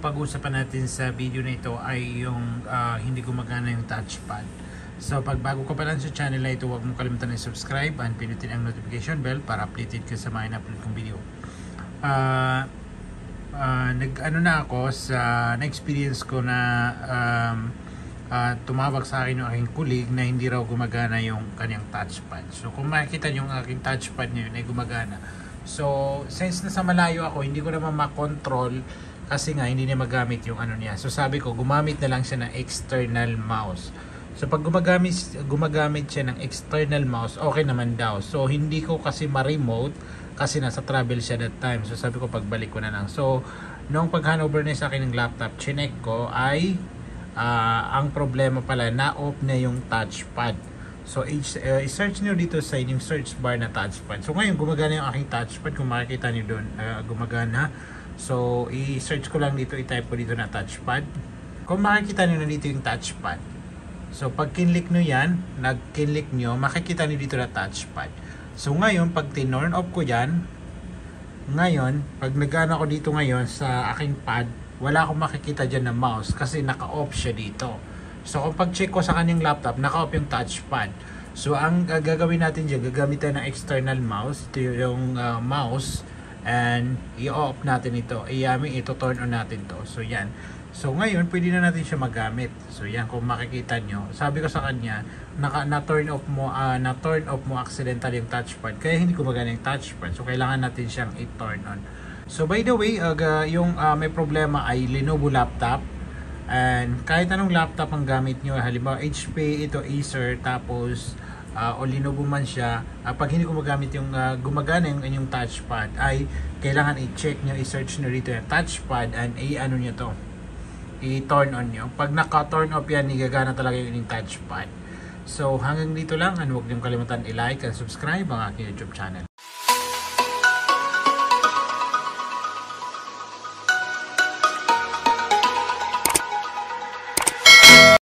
pag-uusapan natin sa video na ito ay yung hindi gumagana yung touchpad. So pag bago ka pa lang sa channel na ito, huwag mo kalimutan na subscribe and pinutin ang notification bell para updated ka sa mga in-upload kong video. Na-experience ko na tumawag sa akin yung aking colleague na hindi raw gumagana yung kanyang touchpad. So kung makikita yung aking touchpad ngayon ay gumagana. So since nasa malayo ako, hindi ko naman makontrol kasi nga hindi niya magamit yung ano niya. So sabi ko, gumamit na lang siya ng external mouse. So pag gumagamit siya ng external mouse, okay naman daw. So hindi ko kasi ma-remote kasi nasa travel siya that time. So sabi ko, pagbalik ko na lang. So nung pag-handover niya sa akin ng laptop, chinek ko ay ang problema pala, na-off na yung touchpad. So i-search nyo dito sa inyong search bar na touchpad. So ngayon gumagana yung aking touchpad. Kung makikita nyo doon, gumagana. So i-search ko lang dito, i-type ko dito na touchpad. Kung makikita nyo na dito yung touchpad. So pag kinlik nyo yan, nag-kinlik nyo, makikita nyo dito na touchpad. So ngayon pag tinurn off ko yan, ngayon pag nag-ano ako dito ngayon sa aking pad, wala akong makikita dyan na mouse kasi naka-off siya dito. So kung pag-check ko sa kanyang laptop, naka-off yung touchpad. So ang gagawin natin dyan, gagamitan ng external mouse. Ito yung mouse, and i-off natin ito. Ito turn on natin to. So yan. So ngayon pwede na natin siya magamit. So yan, kung makikita nyo, sabi ko sa kanya, na-turn off mo accidental yung touchpad. Kaya hindi gumagana yung touchpad. So kailangan natin siyang i-turn on. So by the way, yung may problema ay Lenovo laptop. And kahit anong laptop ang gamit nyo, halimbawa HP, ito Acer, tapos o Lenovo man siya, pag hindi gumagamit yung gumagana yung inyong touchpad, ay kailangan i-check nyo, i-search nyo rito yung touchpad and i-ano nyo to, i-turn on nyo. Pag naka-turn off yan, gagana talaga yung inyong touchpad. So hanggang dito lang, and huwag nyo kalimutan i-like and subscribe ang aking YouTube channel.